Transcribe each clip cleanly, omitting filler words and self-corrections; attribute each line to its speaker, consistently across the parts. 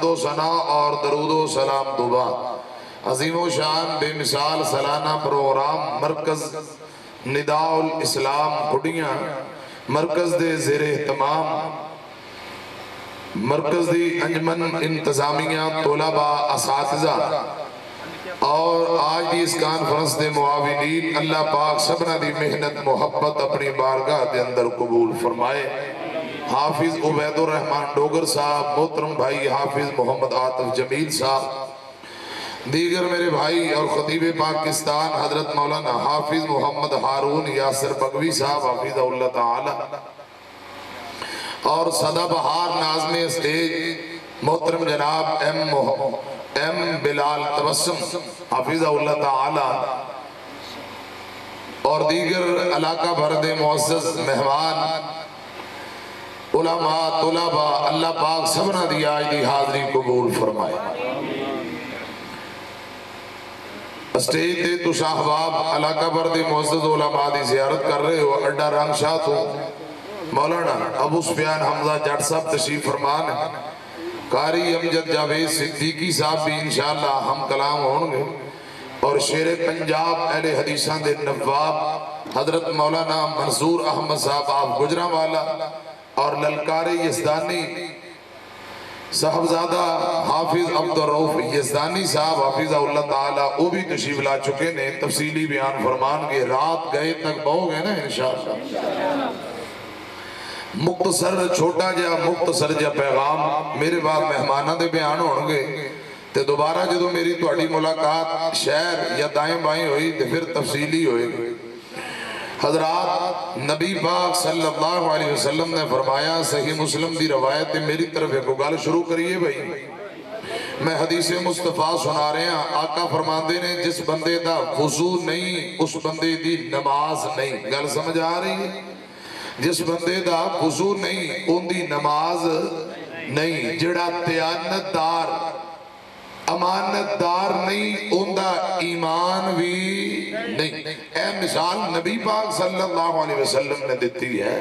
Speaker 1: و ثنا اور درود و سلام دوبا عظیم و شان بے مثال سالانہ پروگرام مرکز نداء الاسلام کھڑیاں مرکز دے زیر اہتمام مرکز دی انجمن انتظامیہ طلباء اساتذہ اور آج دی اس کانفرنس دے معاونین اللہ پاک سبنا دی محنت محبت اپنی بارگاہ دے اندر قبول فرمائے۔ حافظ عبید الرحمن ڈوگر صاحب، محترم بھائی حافظ محمد عاطف جمیل صاحب، دیگر میرے بھائی اور خطیب پاکستان حضرت مولانا حافظ محمد ہارون یاسر بغوی صاحب حافظ اللہ تعالی، اور صدا بہار ناظم اسٹیج محترم جناب ایم بلال تبسم حافظ اللہ تعالی، اور دیگر علاقہ بھر دے معزز مہمان علماء طلباء، اللہ پاک سبنا دی آج دی حاضری قبول فرمائے۔ اسٹیج دے تو صاحباب علاقہ بر دے معزز علماء دی زیارت کر رہے ہو، اڈا رنگ شاہ تو مولانا ابو سفیان حمزہ جٹ صاحب تشریف فرمان ہے، قاری امجد جاوید صدیقی صاحب بھی انشاءاللہ ہم کلام ہونگے، اور شیر پنجاب اہل حدیثان دے نواب حضرت مولانا منصور احمد صاحب آپ گجران والا، اور للکار یزدانی صاحبزادہ حافظ عبدالرؤف یزدانی صاحب حافظ اللہ تعالی، وہ بھی تشریف لا چکے نے، تفصیلی بیان فرمان کے رات گئے تک بہو گئے نا انشاءاللہ۔ مختصر چھوٹا جا مختصر جا پیغام میرے بعد مہمانہ دے بیان ہونگے، تے دوبارہ جدو میری توڑی ملاقات شہر یا دائیں بائیں ہوئی تے پھر تفصیلی ہوئے گی۔ حضرات نبی پاک صلی اللہ علیہ وسلم نے فرمایا، صحیح مسلم دی روایت میری طرف ایک گل شروع کریے بھائی، میں حدیث مصطفیٰ سنا رہے ہیں، آقا فرماندے نے جس بندے دا وضو نہیں اس بندے دی نماز نہیں، گل سمجھ آ رہی ہے؟ جس بندے دا وضو نہیں ان دی نماز نہیں، جڑا دیانت دار امانت دار نہیں ان دا ایمان بھی نہیں۔ اے مثال نبی پاک صلی اللہ علیہ وسلم نے دیتی ہے،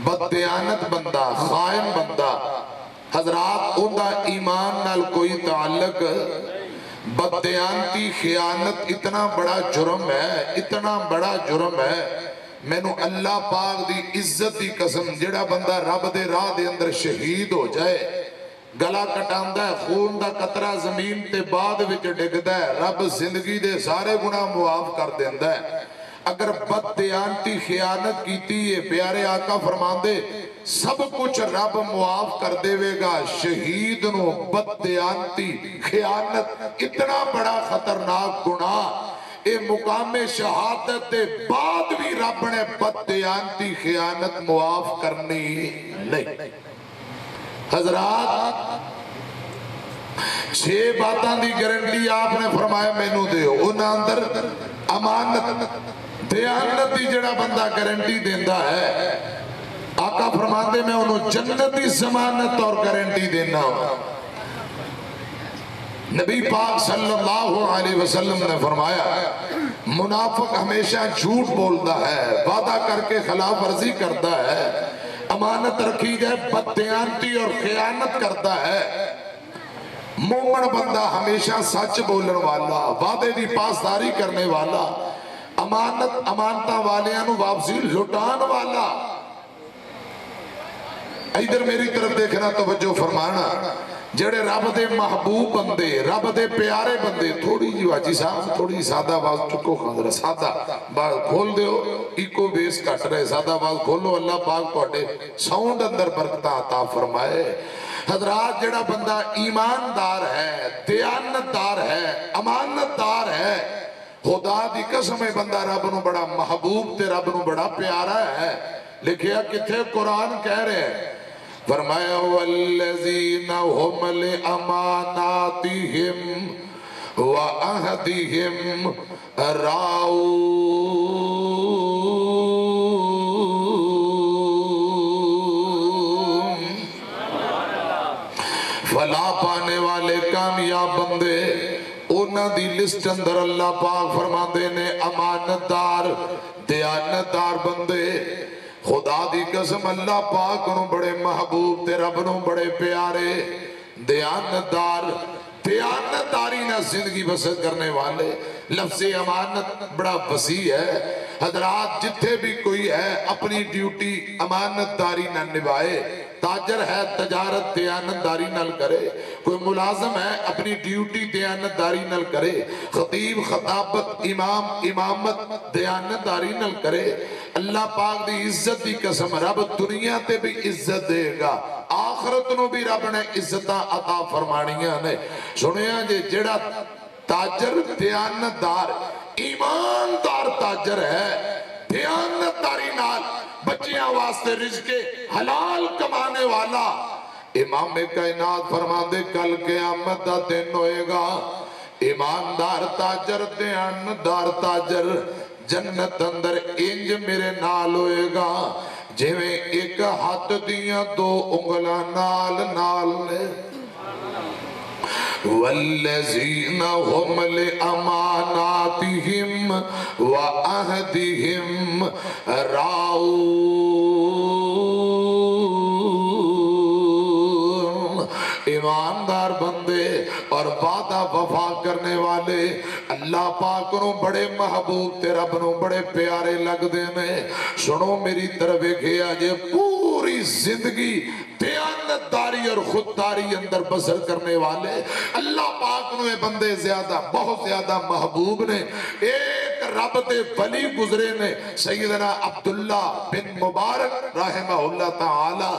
Speaker 1: بددیانت بندہ خائن بندہ حضرات ان دا ایمان نال کوئی تعلق، بددیانتی خیانت اتنا بڑا جرم ہے، اتنا بڑا جرم ہے، میں نو اللہ پاک دی عزت دی قسم جڑا بندہ رب دے راہ دے اندر شہید ہو جائے، گلا کٹاندہ ہے، خون دا قطرہ زمین تے بعد وچ ڈگدہ ہے، رب زندگی دے سارے گناہ معاف کر دیندہ ہے۔ اگر بددیانتی خیانت کیتی ہے، پیارے آقا فرماندے سب کچھ رب معاف کر دے وے گا، شہید نو بددیانتی خیانت اتنا بڑا خطرناک گناہ، اے مقام شہادت دے بعد بھی رب نے بددیانتی خیانت معاف کرنی نہیں۔ حضرات 6 باتاں دی گارنٹی آپ نے فرمایا مینوں دیو، انہاں اندر امانت دیانت دی جڑا بندہ گارنٹی دیندہ ہے، آقا فرماندے میں انہوں جنتی ضمانت اور گارنٹی دینا ہوں۔ نبی پاک صلی اللہ علیہ وسلم نے فرمایا منافق ہمیشہ جھوٹ بولتا ہے، وعدہ کر کے خلاف ورزی کرتا ہے، امانت رکھی جائے بددیانتی اور خیانت کرتا ہے۔ مومن بندہ ہمیشہ سچ بولن والا، وعدے دی پاسداری کرنے والا، امانتہ والیاں واپسی لٹان والا۔ ادھر میری طرف دیکھنا توجہ فرمانا، جڑے رب دے محبوب بندے، رب دے پیارے بندے، تھوڑی جی واجی صاحب تھوڑی سادہ آواز چکو خاندر سادہ باز کھول دیو، ایکو بیس کٹ رہے، سادہ آواز کھولو، اللہ پاک توڑے ساؤنڈ اندر برکتہ عطا فرمائے۔ حضرات جڑا بندہ ایماندار ہے، دیانتدار ہے، امانتدار ہے، خدا دی قسم بندہ رب نو بڑا محبوب تے رب نو بڑا پیارا ہے۔ لکھیا کتھے قرآن کہہ رہے ہیں، فرمایا والذین هم لأماناتهم وعہدهم راؤون، فلاح پانے والے کامیاب بندے انہاں دی لسٹ اندر اللہ پاک فرماندے نے امانتدار دیانتدار بندے، خدا دی قسم اللہ پاک نو بڑے محبوب تے رب نو بڑے پیارے، دیانتدار دیانتداری نہ زندگی بسر کرنے والے. لفظ امانت بڑا وسیع ہے حضرات. جتھے بھی کوئی ہے اپنی ڈیوٹی امانتداری نہ نبھائے. تاجر ہے تجارت دیانتداری نل کرے. کوئی ملازم ہے اپنی ڈیوٹی دیانتداری نل کرے. خطیب خطابت امام امامت دیانتداری نل کرے. اللہ پاک دی عزت دی قسم رب دنیا تے بھی عزت دے گا آخرت نو بھی رب نے عزتاں عطا فرمانیاں نے. سنیا جے جڑا تاجر دیانتدار ایماندار تاجر ہے دیانتداری نال بچیاں واسطے رزق حلال کمانے والا. امام کائنات فرما دے کل قیامت دا دن ہوئے گا ایماندار تاجر دیانتدار تاجر جنت اندر انج میرے نال ہوئے گا جویں ایک ہاتھ دیاں دو انگلاں نال نال نے. والذین هم لأماناتهم وعہدهم راؤون. ایماندار بندے اور وعدہ وفا کرنے والے اللہ پاک نو بڑے محبوب تے رب نو بڑے پیارے لگ دے میں. سنو میری طرف کیا جے پوری زندگی دیانتداری اور خودداری اندر بسر کرنے والے اللہ پاک نو بندے زیادہ بہت زیادہ محبوب نے. ایک رب دے ولی گزرے نے سیدنا عبداللہ بن مبارک رحمہ اللہ تعالی.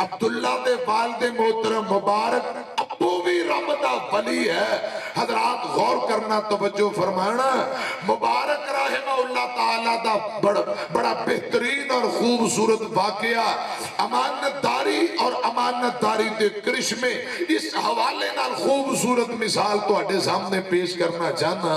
Speaker 1: عبداللہ دے والد محترم مبارک ابو بھی رب دا ولی ہے. حضرات غور کرنا توجہ فرمانا. مبارک رحمہ اللہ تعالی دا بڑا بہترین اور خوبصورت واقعہ امانتداری اور امانتداری دے کرشمے اس حوالے نال خوبصورت مثال تو اڈے سامنے پیش کرنا چاہنا.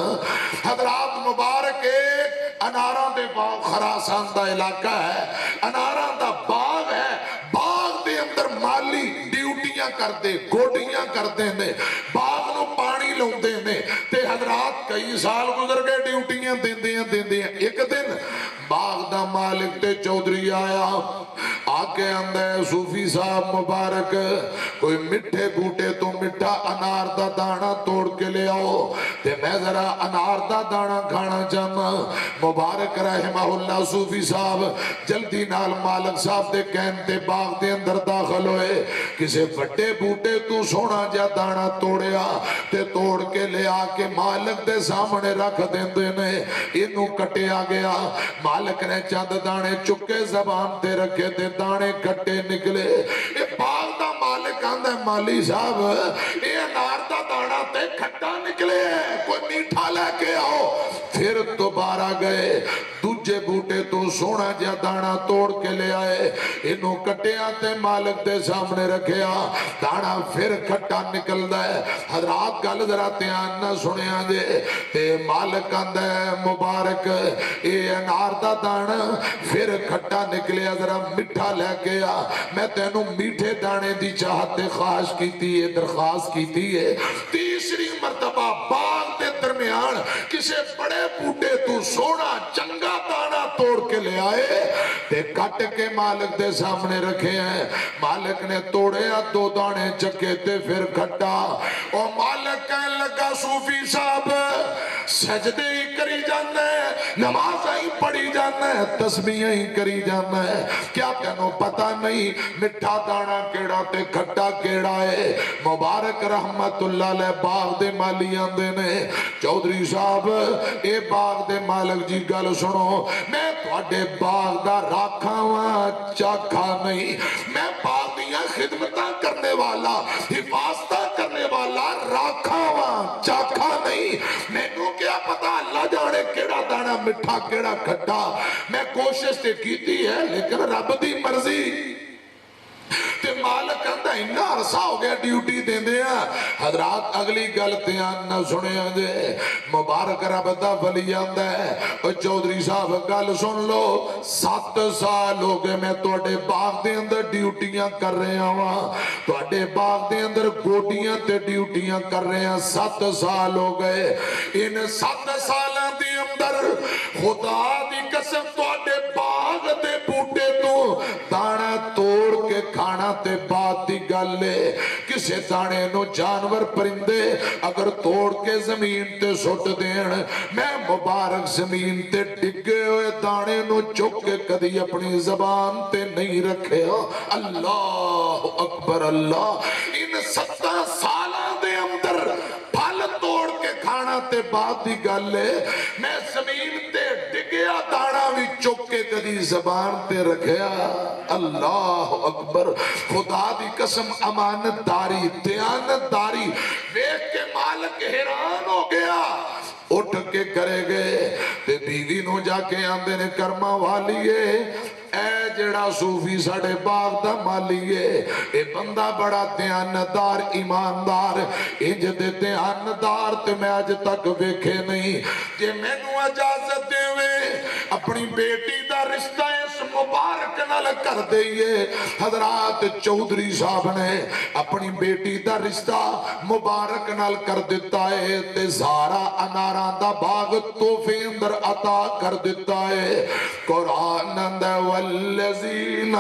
Speaker 1: حضرات مبارک ایک اناراں دے باغ خراسان دا علاقہ ہے. اناراں دا باغ ہے. باغ دے اندر مالی ڈیوٹیاں کر دے گوڈیاں کر دے نے باغ نو پانی لوں دے نے. تے حضرات کئی سال گزر گئے ڈیوٹیاں دیندیاں دیندیاں. ایک دن باغ دا مالک تے چودھری آیا آکے اندر صوفی صاحب مبارک کوئی مٹھے بوٹے تو مٹھا انار دا دانا توڑ کے لے آؤ تے میں ذرا انار دا دانا کھانا چاہنا. مبارک رحمہ اللہ صوفی صاحب جلدی نال مالک صاحب دے کہن تے باغ دے اندر داخل ہوئے. کسے بڑے بوٹے تو سونا جا دانا توڑیا تے توڑ کے لے آ کے مالک دے سامنے رکھ دیندے نے. انہوں کٹیا گیا. مالک نے چند دانے چکے زبان تے رکھے تے دانے کٹے نکلے. اے باغ دا مالک آندہ ہے مالی صاحب اے انار دا دانا تے کھٹا نکلے کوئی میٹھا لے کے آؤ. پھر دوبارہ گئے دوجے بوٹے تو سونا جا دانا توڑ کے لے آئے. انہوں کٹیا تے مالک دے سامنے رکھیا دانا پھر کھٹا نکل دے. حضرات گل ذرا دھیان نہ سنیا جے تے مالک آندہ ہے مبارک اے انار دا دانا پھر کھٹا نکلے ذرا مٹھا لے کے آ. میں تینوں میٹھے دانے دی چاہتے خواہش کیتی ہے درخواست کیتی ہے. تیسری مرتبہ باغ دے درمیان کسے بڑے بوٹے تو سونا چنگا دانا توڑ کے لے آئے تے کٹ کے مالک دے سامنے رکھے ہیں. مالک نے توڑے دو دانے چکے تے پھر کھٹا. اور مالک کہنے لگا صوفی صاحب سجدے ہی کری جانا ہے نماز ہی پڑھی جانا ہے تسبیح ہی کری جانا ہے کیا تینوں پتہ نہیں مٹھا دانا کیڑا تے کھٹا کیڑا ہے. مبارک رحمت اللہ علیہ باغ دے مالی آندے نے چودھری صاحب اے باغ دے مالک جی گل سنو میں تواڈے باغ دا راکھاواں چاکھا نہیں. میں باغ دیاں خدمتاں کرنے والا حفاظتاں کرنے والا راکھاواں چاکھا نہیں. مینوں کیا پتا اللہ جانے کیڑا دانا مٹھا کیڑا کھٹا. میں کوشش تے کیتی ہے لیکن رب دی مرضی. تے مالک کہندا انہا عرصہ ہو گیا ڈیوٹی دیندے ہیں. حضرات اگلی گل دھیان نہ سنیا جے مبارک رب دا ولی آندا ہے او چودھری صاحب گل سن لو 7 سال ہو گئے میں تواڈے باغ دے اندر ڈیوٹیاں کر رہا ہاں تواڈے باغ دے اندر گوڈیاں تے ڈیوٹیاں کر رہے ہیں 7 سال ہو گئے. ان 7 سالاں دے اندر خدا دی قسم تواڈے باغ دے بوٹے تو دانا توڑ کے کھانا تے بات دی گل گل ہے کسے دانے نو جانور پرندے اگر توڑ کے زمین تے سٹ دین میں مبارک زمین تے ڈگے ہوئے دانے نو چک کے کدی اپنی زبان تے نہیں رکھے. اللہ اکبر اللہ. ان 70 سالاں دے اندر پھل توڑ کے کھانا تے بات دی گل ہے میں زمین تے ڈگیا دانا بھی چک کے کدی زبان تے رکھیا. اللہ اکبر. خدا دی قسم امانت داری دیانت داری دیکھ کے مالک حیران ہو گیا. اٹھ کے کرے گئے تے بیوی نو جا کے آندے نے کرما والیے اے جڑا صوفی ساڑے باغ دا مالیے اے بندہ بڑا دیانتدار ایماندار انج دے دیانتدار تے میں آج تک ویکھے نہیں. جے میں نو اجازت دے وے اپنی بیٹی دا رشتہ اس مبارک نال کر دئیے. حضرات چودھری صاحب نے اپنی بیٹی دا رشتہ مبارک نال کر دیتا ہے تے سارا اناراں دا باغ تحفے اندر عطا کر دیتا ہے. قرآن اندر والذین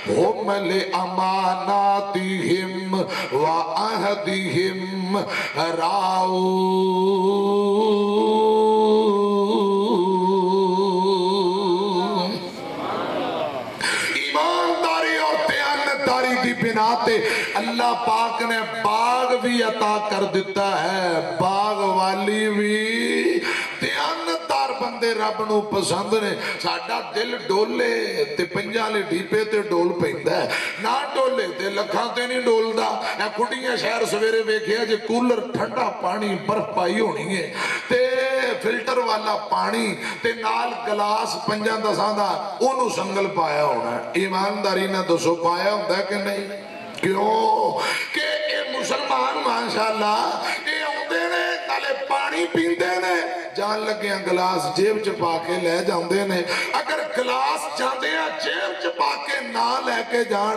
Speaker 1: هم لأماناتهم وعهدهم راعون. ایمانداری اور دیانتداری دی بنا تے اللہ پاک نے باغ بھی عطا کر دیتا ہے. باغ والی بھی دیانتدار بندے رب نو پسند نے. ساڈا دل ڈولے تے پنجاں لے ڈیپے تے ڈول پیندا ہے نہ ڈولے تے لکھاں تے نہیں ڈولدا. اے کھڈیاں شہر سویرے ویکھیا جے کولر ٹھنڈا پانی برف پائی ہونی ہے تے فلٹر والا پانی تے نال گلاس پنجاں دساں دا اونوں سنگل پایا ہونا. ایمانداری نہ دسو پایا ہوندا کہ نہیں؟ کیوں کہ اے مسلمان ماشاءاللہ اے اوندے نے نالے پانی پیندے نے جان لگیاں گلاس جیب چ پا کے لے جاندے نے. اگر گلاس جاندے ہیں جیب چ پا کے نہ لے کے جان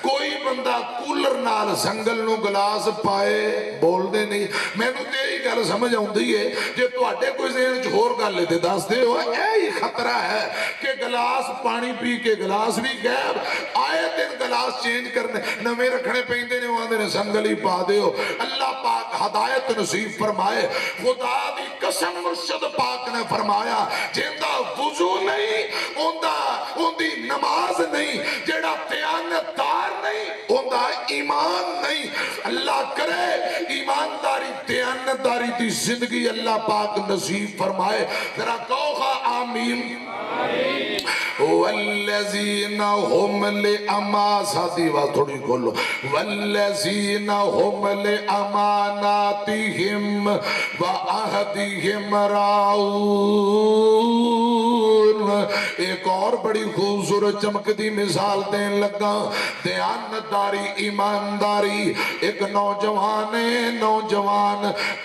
Speaker 1: کوئی بندہ کولر نال سنگل نو گلاس پائے بول دے نہیں. میں نو تے ہی گل سمجھ آندی ہے جے تواڈے کوئی ذہن چ ہور گل تے دس دے ہو. اے ہی خطرہ ہے کہ گلاس پانی پی کے گلاس بھی غائب آئے دن گلاس چینج کرنے نویں رکھنے پیندے نے آندے نے سنگل ہی پا دیو. اللہ پاک ہدایت نصیب فرمائے. خدا دی قسم مرشد پاک نے فرمایا جیندہ وضو نہیں اوندی نماز نہیں جیڑا دیانتدار نہیں اوندا ایمان نہیں. اللہ کرے ایمانداری دیانتداری دی زندگی اللہ پاک نصیب فرمائے. ذرا کہو آمین. والذین هم ساتھی بات تھوڑی کھولو. والذین هم لأماناتهم وعہدهم راعون. ایک اور بڑی خوبصورت چمکتی مثال دین لگا. دیانتداری ایمانداری. ایک نوجوان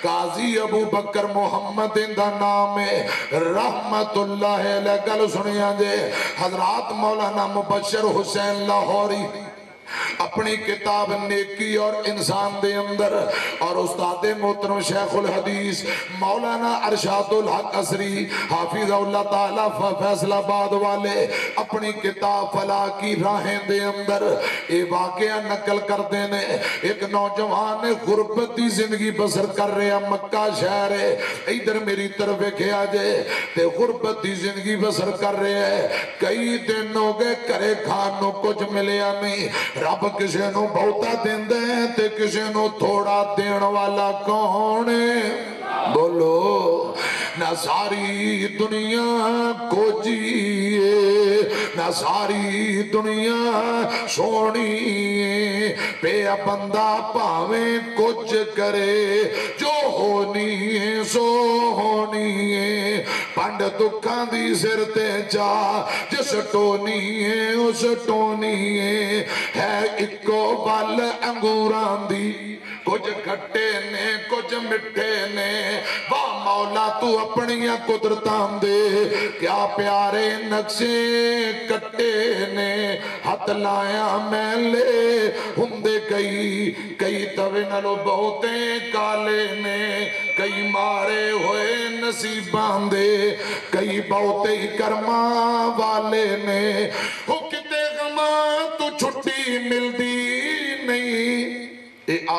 Speaker 1: قاضی ابو بکر محمد دا نام ہے رحمت اللہ علیہ. گل سنیا جے حضرات مولانا مبشر حسین لاہوری اپنی کتاب نیکی اور انسان دے اندر اور استاد محترم شیخ الحدیث مولانا ارشاد الحق عصری حافظ اللہ تعالیٰ فیصل آباد والے اپنی کتاب فلاح کی راہیں دے اندر یہ واقعہ نقل کر دینے. ایک نوجوان غربت دی زندگی بسر کر رہے ہیں مکہ شہر ہے ادھر میری طرف کیا جائے تے غربت دی زندگی بسر کر رہے ہیں. کئی دن ہو گئے کرے کھانوں کچھ ملیا نہیں. رب کسے نو بہتا دین دے تے کسے نو تھوڑا دین والا کون ہے؟ بولو. نہ ساری دنیا کو جیے نہ ساری دنیا سونی پہ بندہ پاویں کچھ کرے جو ہونی ہے سو ہونی ہے. پنڈ دکھاں دی سر تے جا جس ٹونی ہے اس ٹونی ہے اکو بل انگوراں دی کچھ کھٹے نے کچھ مٹھے نے. واہ مولا تو اپنی قدرتاں دے کیا پیارے نقشے کٹے نے. ہاتھ لایا میں لے ہندے کئی توے نالو بہتے کالے نے. کئی مارے ہوئے نصیباں دے کئی بہتے ہی کرماں والے نے. وہ کتے غماں تو چھٹی مل دی نہیں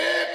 Speaker 1: 1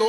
Speaker 1: 2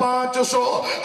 Speaker 1: 500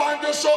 Speaker 1: 500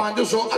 Speaker 1: 500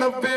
Speaker 1: 90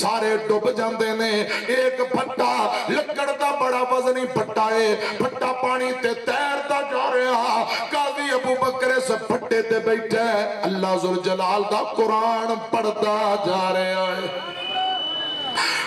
Speaker 1: سارے ڈب جاندے نے ایک پھٹا لکڑ دا بڑا وزنی پھٹا ہے پھٹا پانی تے تیردا جا رہا قاضی ابو بکر اس پھٹے تے بیٹھا ہے اللہ ذوالجلال دا قرآن پڑھدا جا رہا ہے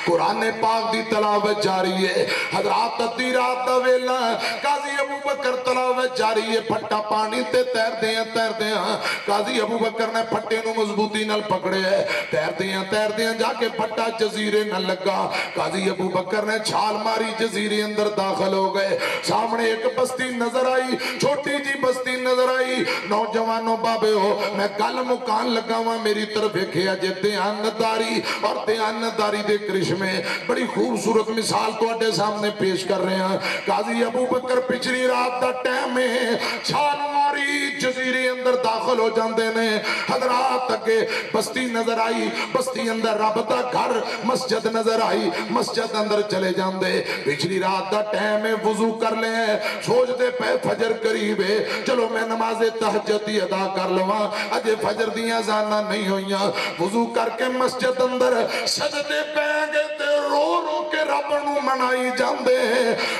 Speaker 1: قرآن پاک دی تلاوت جاری ہے حضرات ادھی رات دا ویلا قاضی ابو بکر تلاوت جاری ہے پھٹا پانی تے تیردے ہیں قاضی ابو بکر نے پھٹے نو مضبوطی نال پکڑے ہے تیردے ہیں جا کے پھٹا جزیرے نہ لگا قاضی ابو بکر نے چھال ماری جزیرے اندر داخل ہو گئے سامنے ایک بستی نظر آئی چھوٹی جی بستی نظر آئی نوجوانوں بابے ہو میں گل مکان لگا ہوا میری طرف دیکھیا جے دیانتداری اور دیانتداری دے کرش میں بڑی خوبصورت مثال تو اڈے سامنے پیش کر رہے ہیں قاضی ابو بکر پچھلی رات دا ٹائم میں چھال ماری جزیرے اندر داخل ہو جاندے نے حضرات اگے بستی نظر آئی بستی اندر رب دا گھر مسجد نظر آئی مسجد اندر چلے جاندے پچھلی رات دا ٹائم میں وضو کر لیں سوچ دے پہ فجر قریب ہے چلو میں نماز تہجد دی ادا کر لواں اجے فجر دیاں اذاناں نہیں ہوئیاں وضو کر کے مسجد اندر سجدے پہ گئے رو رو کے رب نو منائی جاندے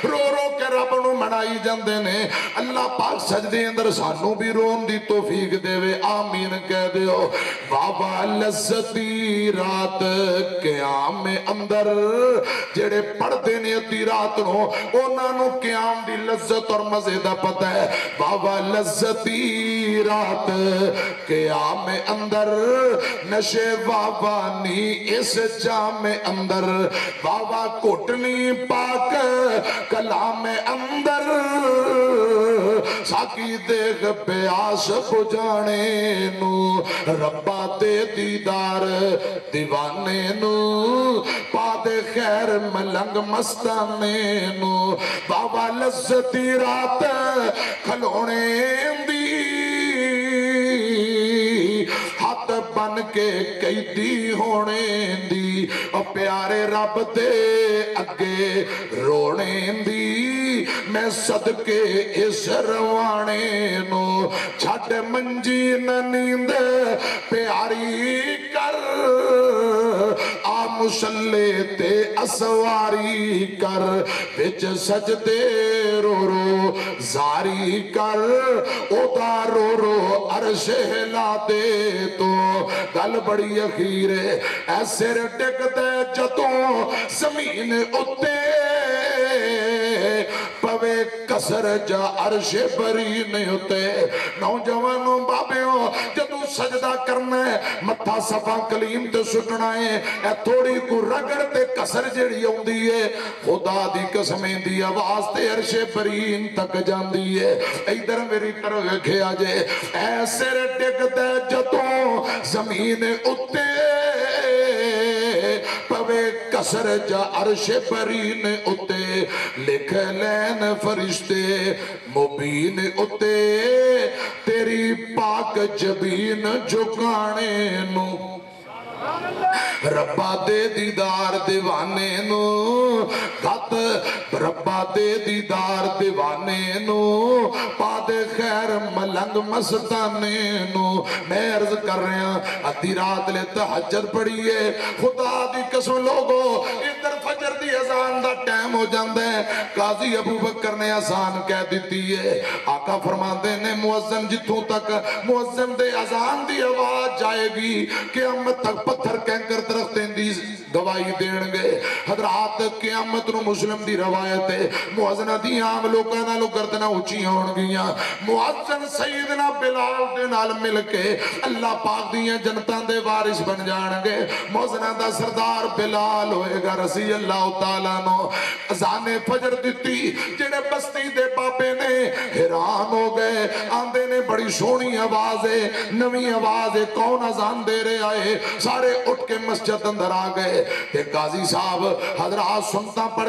Speaker 1: رو رو کے رب نو منائی جاندے نے اللہ پاک سجدے اندر سانو بھی رون دی توفیق دے وے آمین کہہ دیو بابا لذتی رات قیام اندر جڑے پڑھتے نے ادھی رات نو انہاں نو قیام دی لذت اور مزے دا پتہ ہے بابا لذتی رات قیام اندر نشے بابا نی اس جام اندر بابا کوٹنی پاک کلام اندر ساکی دیکھ پیاس بجانے نو ربا دے دیدار دیوانے نو پادے خیر ملنگ مستانے نو بابا لذتی رات کھلونے دی ہاتھ بن کے قیدی ہونے دی اور پیارے رب دے اگے رونے دی میں صدقے اس روانے نو چھٹ منجی نہ نیند پیاری کر آ مسلے تے اسواری کر بچ سجدے رو رو زاری کر او دا رو رو عرش ہلا دے تو گل بڑی اخیر ہے ایسے ٹک دے جتوں زمین اتے پوے کسر جا عرش بری نہیں ہوتے نوجوانوں بابیوں جدو سجدہ کرنا ہے متھا صفا کلیم تے سٹنا ہے اے تھوڑی کو رگڑ تے کسر جڑی ہوندی ہے خدا دی قسمیں دی آواز تے عرش برین تک جاندی ہے ادھر میری طرف کھیا جے ایسے ٹک دے جتوں زمین اتے پوے کسر جا عرش برین اتے لکھ لین فرشتے مبین اتے تیری پاک جبین جھکانے نو ربا دے دیدار دیوانے نو خط ربا دے دیدار دیوانے نو پادے خیر ملنگ مستانے نو میں عرض کر رہے ہیں ادھی رات لے تہجد پڑھی ہے خدا دی قسم لوگو ادھر فجر دی اذان دا ٹائم ہو جاندے قاضی ابو بکر نے اذان کہہ دیتی ہے آقا فرماندے نے مؤذن جتوں تک مؤذن دے اذان دی آواز جائے گی قیامت تک پتھر کینکر درختیں دی گواہی دین گے حضرات قیامت نو مسلم دی روایت ہے مؤذنہ دی عام لوگاں نالوں گردناں اونچیاں ہون گیاں مؤذن سیدنا بلال دے نال مل کے اللہ پاک دیاں جنتاں دے وارث بن جان گے مؤذنہ دا سردار بلال ہوئے گا رضی اللہ تعالیٰ نو اذان فجر دتی جڑے بستی دے بابے نے حیران ہو گئے آندے نے بڑی سونی آواز ہے نویں آواز ہے کون اذان دے رہے آئے سارے اٹھ کے مسجد اندر آ گئے تے قاضی صاحب حضرات سنتا پڑھ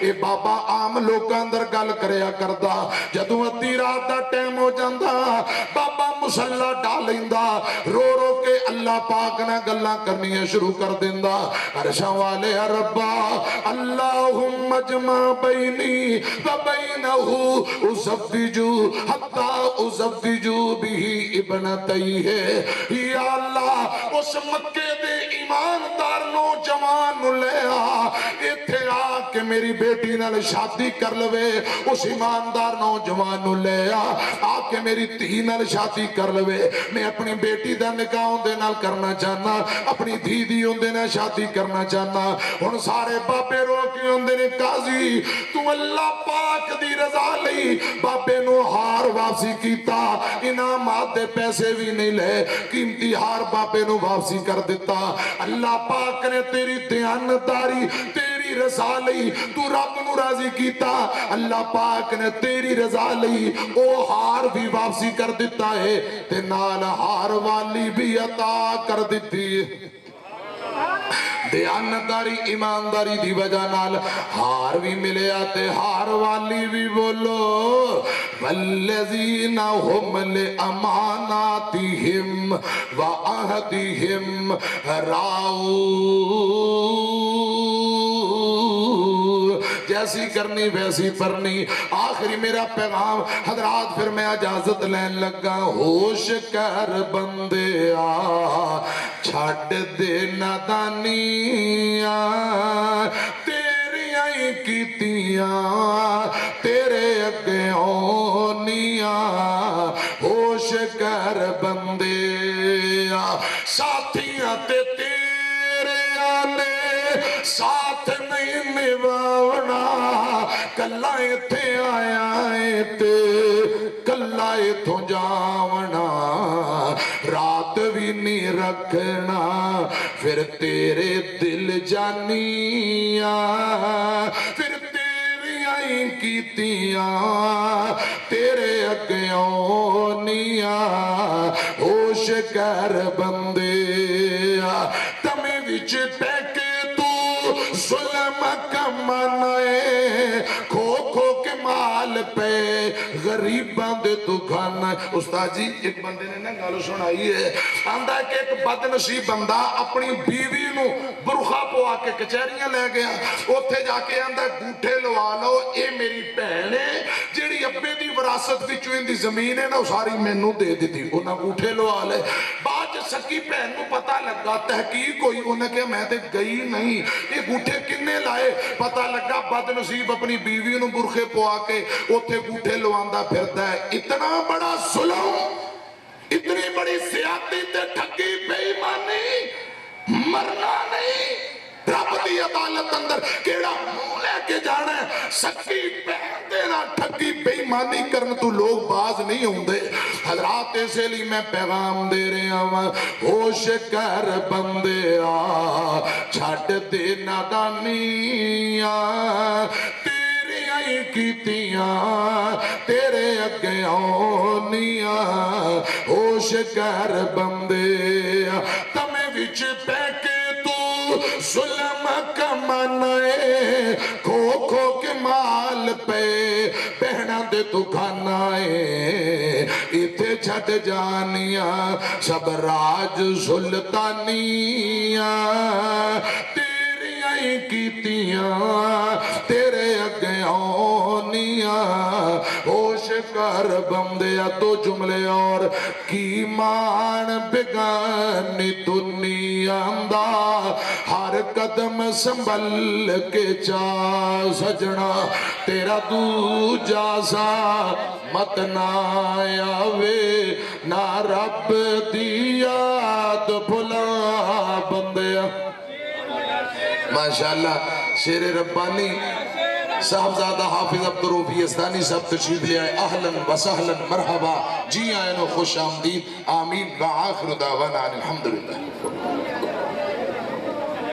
Speaker 1: اے بابا عام لوکاں اندر گل کریا کردا جدوں ادھی رات دا ٹائم ہو جاندا بابا مصلا ڈا لیندا رو رو کے اللہ پاک نہ گلاں کرنیاں شروع کر دیندا. عرشاں والے ربا اللہم اجمع بینی و بینہ ازوجو حتی ازوجو بھی ابنتیہ. یا اللہ اس مکے دے ایماندار نوجوان لے آ ایتھے آ کہ میری بیٹی نال شادی کر لوے. اس ایماندار نوجوان لے آ کہ میری دھی نال شادی کر لوے. میں اپنی بیٹی دا نکاح اندے نال کرنا چاہنا اپنی دھی دی اندے نال شادی کرنا چاہنا. ہن سارے بابے رو کے اندے نے قاضی تو اللہ پاک دی رضا لئی بابے نو ہار واپسی کیتا انعامات دے پیسے بھی نہیں لے قیمتی ہار بابے نو واپسی کر دیتا. اللہ پاک نے تیری دیانتداری تیری رضا لئی تو رب نو راضی کیتا. اللہ پاک نے تیری رضا لئی او ہار بھی واپسی کر دیتا ہے تے نال ہار والی بھی عطا کر دیتی ہے. دیانتداری ایمانداری دی وجہ نال ہار بھی ملے آتے ہار والی بھی بولو والذین ہم لاماناتہم وعہدہم راؤون. جیسی کرنی ویسی پرنی. آخری میرا پیغام حضرات پھر میں اجازت لین لگا. ہوش کر بندے آ چھٹ دے نادانیاں تیریاں ہی کیتیاں تیرے اگے ہونیاں. ہوش کر بندے آ ساتھیاں تے تیرے آلے ساتھ نہیں نبھاونا. کلا ایتھے آیا ہے تے کلا ایتھوں جاونا. رات بھی نہیں رکھنا پھر تیرے دل جانیاں پھر تیریاں ہی کیتیاں تیرے اگے ہونیاں. ہوش کر بندے تمہیں وچ پہ کے ظلم کمانائے کھو کھو کے مال پہ غریباں دے تو کھانا. استاد جی ایک بندے نے نا گالو سنائی ہے آندہ کہ ایک بد نصیب بندہ اپنی بیوی نو برخا پوا کے کچہریاں لے گیا. اوتھے جا کے آندہ گوٹھے لوا لو اے میری بہن ہے جیڑی ابے دی وراثت وچ دی زمین ہے نا ساری مینوں دے دیتی. انہاں گوٹھے لوا لے. بعد سکی بہن نو پتہ لگا تحقیق ہوئی انہیں کہ میں تے گئی نہیں یہ گوٹھے کنے لائے. پتہ لگا بد نصیب اپنی بیوی نو برخے پوا کے اوتھے گوٹھے لواندا پھردا ہے. اتنا بڑا ظلم اتنی بڑی زیادتی تے ٹھگی بے ایمانی مرنا نہیں. رب دی عدالت اندر کیڑا منہ لے کے جانا ہے. سکی بہن دینا ٹھگی بے ایمانی کرن تو لوگ باز نہیں ہوندے. حضرات اسے لیے میں پیغام دے رہے ہوں ہوش کر بندے آ چھٹ دے نادانیاں تیریاں ہی کیتیاں تیرے اگے ہونیاں. ہوش کر بندے تمہیں وچ پہ کے ظلم کمانائے کھو کھو کے مال پہ بہنا دے تو کھانائے. ایتھے چھٹ جانیاں سب راج سلطانیاں تیریاں ہی کیتیاں تیرے اگے ہونیاں. ہوش کر بندیا. تو جملے اور کی مان بگانی دنیا دا ہر قدم سنبھل کے چا سجنا تیرا دوجا سا مت نہ آوے نہ رب دی یاد بھلا بندیا. ماشاءاللہ شیر ربانی صاحبزادہ حافظ عبدالروفی استانی صاحب تشریف لے آئے. اہلاً و سہلاً مرحبا جی آئین و خوش آمدید. آمین و آخر دعوانا الحمدللہ.